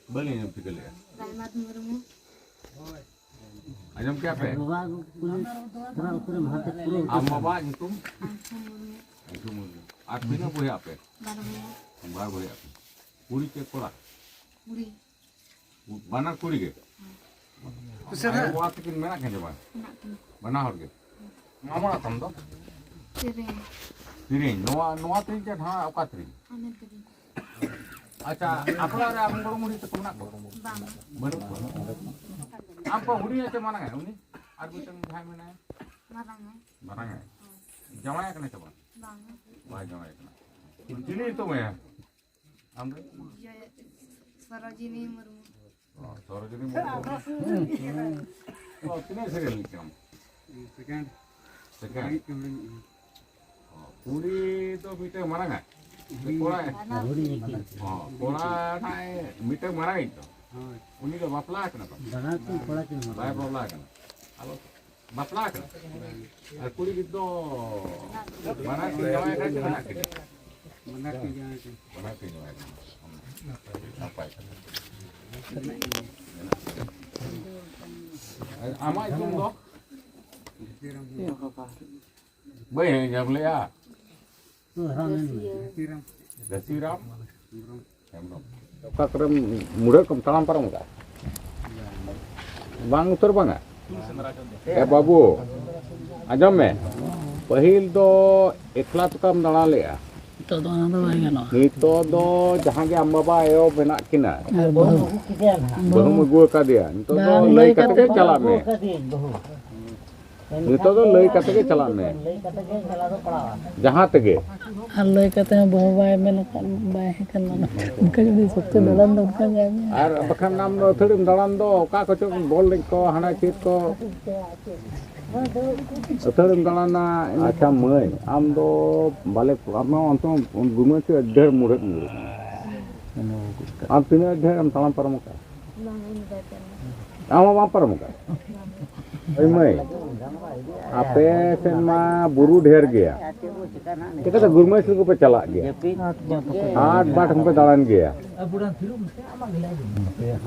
Beli yang tiga lihat. Ajam क्या पे? Amma ba itu? Itu mulu. Artinya boleh apa? Baru boleh apa? Kuri ke kola? Kuri. Banar kuri ke? Saya buat tikin mana kan coba? Banar harga. Mama nak tambah? Tiring. Noa tiring kan? Ha, apa tiring? अच्छा आपला रे आपण कोण मुली तर कोणा बरोबर आपण हुडी याचे माना काय उनी आरबिटन भाई में है मारंग है जमाया कने तब भाई जमाया कने जिनी तो मैं हम सरोजिनी मुर्मू सरोजिनी मुर्मू कितने सेकंड लिखम सेकंड पूरी तो बीटे मारंग है कोड़ा है कोड़ा नाय मीटर मरा itu uni do bapla kana dana tu koड़ा kin bai bapla kana alo bapla kana ar kuri giddo mana ki jawa kana mana ki jawa apa itu ama itu do bai yang liya Dasiram, Kakram muda kem talam parang enggak? Bang utur bang enggak? Babu, ajam me, pahil do ekla tukam dalal ya. Itu do anak do bayi kan? Itu do jahan ke amma ba ayo benak kina. Baru menggu kadia. Itu do lay kata jalan me. Itu do lay kata jalan me. Jahan tege. Halo katanya bahwa bayi menekan bayi kan mana bukan jadi sukses dalam dong kan ya ar bahkan nam do thurim dalam do ka ko chok bol ko hana chit ko thurim dalam na acha mai am do bale am onto gume che der murat murat am tine der am talam paramuka am paramuka ai mai ape sen ma buru ढेर गया kita तो गुरमेश को पे चला गया 8 बाट हम पे दालान गया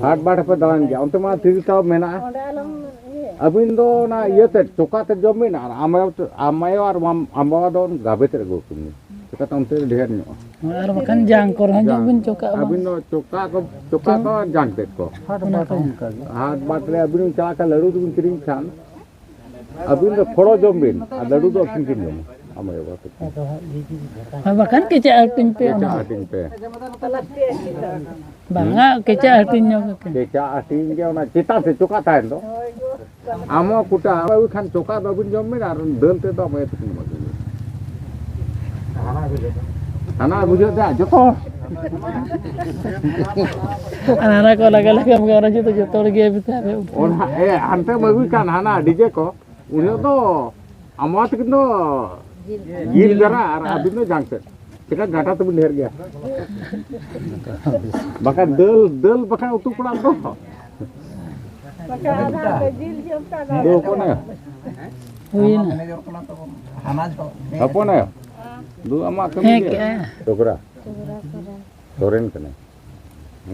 8 बाट पे दालान गया उनते मा थ्री टाव मेना अबिन दो ना ये ते चोका ते जॉब में ना आमायो और आमावा दो गाबे ते गो कुनी kita तो उनते ढेर नो और बकन जांग कर हम जबिन चोका अबिन दो चोका को जांग ते को 8 बाट रे अबिन चला का लड़ू तुम किरिंग खान अबिन तो थोड़ा जॉब में लड़ू तो किन किन आमायो बात bahkan kecak hatin pe bangga kecak hatinnya kecak hatin ke ona cita se coka tahen to amo kuta abu khan coka babun jomme ar dal te to me tukun magi ana bujho da joto ana ko laga am gara jito joto ge bitare ona ante magi kan hana dj ko unyo to amat kindo Gil jara abin itu jangset. Kita gata tuh bener gaya. Bahkan del bahkan utuh pulang tuh. Tuh apa nih? Apa nih? Dua amat kami dia. Cokra. Soren kene.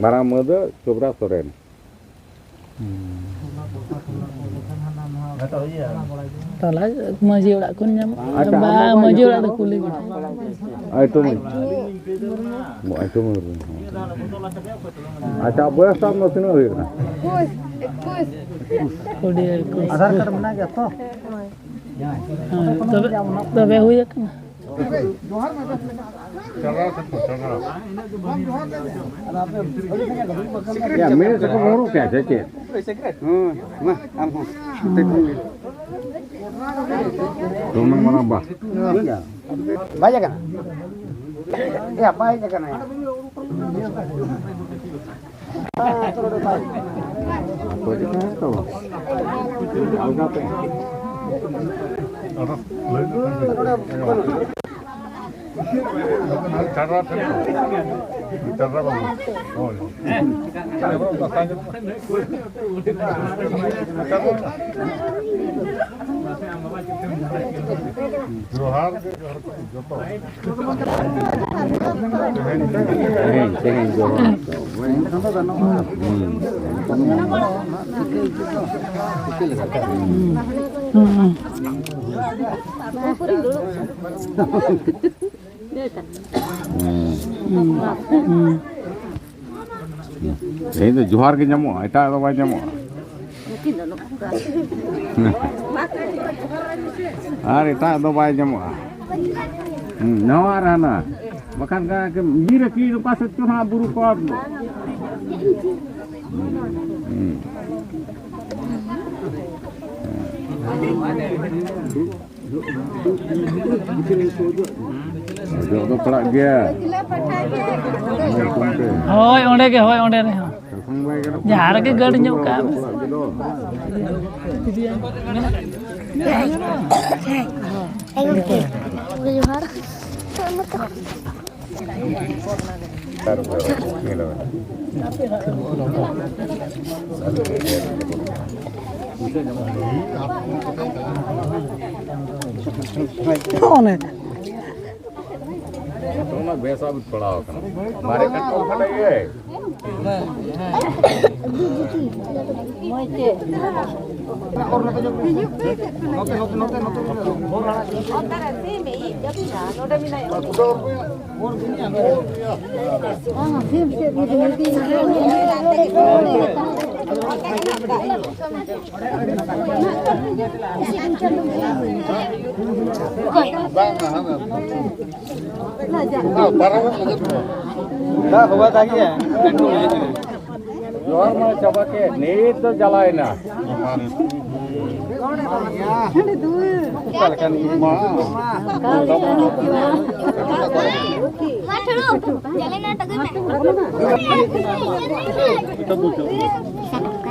Marah muda cokra soren. Tala maju dak kun nyam ba maju dak kulit itu mau itu mau acha boya sam no tino hirna kus Aadhaar card बना गया तो तबे हुई kan ya mere se ko moru kya che mah am ho Rumah mana bah? banyak kan ya banyak kan ya Banyak tu. Alga pe. Cara cara bagus. Oh. Johar joto. Tehen johar. Ini johar ke nyamuk, eta atau apa nyamuk? Hari tak atau apa nyamuk? Nawarana, makan ke mira kiri pasut tu ha buru kau. Jodoh pelak dia. Hoi onde ke hoi onde ne. Jahar ke gad nyuk ka. One Tolong biasa berpelau kan. Mereka kau mana ye? dah buat lagi ya. Luar mana coba ke? Nih tu jalan na. Kan ini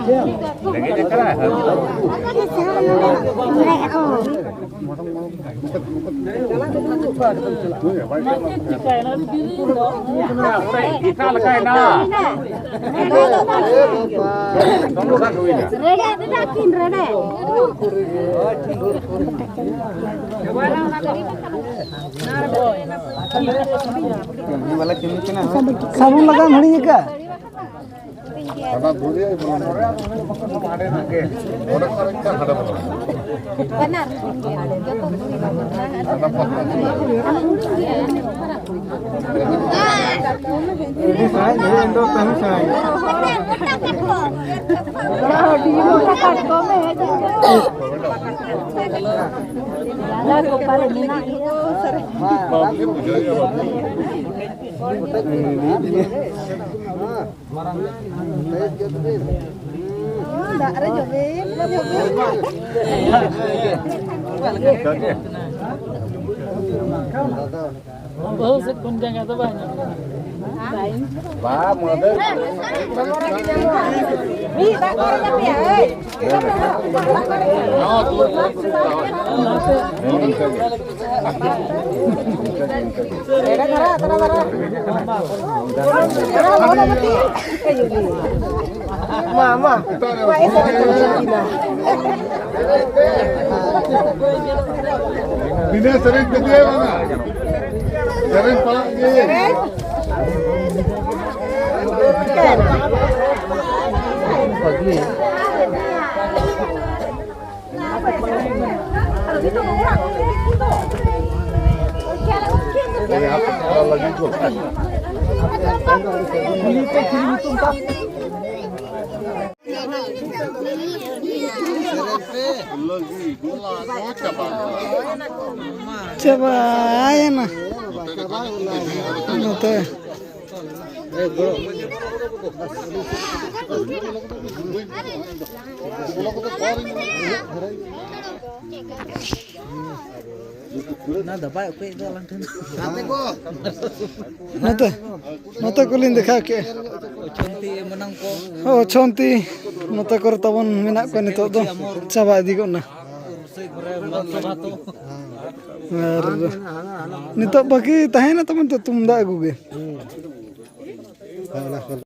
Lagi cakap. Kita lekai na. Tunggu satu ini. sabun lagan harinya ka. Karena dulu ya belum ada nake. Orang mereka ada belum. Benar. Ini saya Indo tahu saya. बहुत से कौन जगह तो banyak. Ba, mother. Mama. Ini sering gede mana? Sering palak gede. Pagi. Ini apa kalau lagi tu? Coba aja na. Note. Note kulin dekha ke. Oh chonti note kor tabon menak ko nitok do chaba idi ko na. और नितो बाकी तहना तमन तो तुमदा अगुगे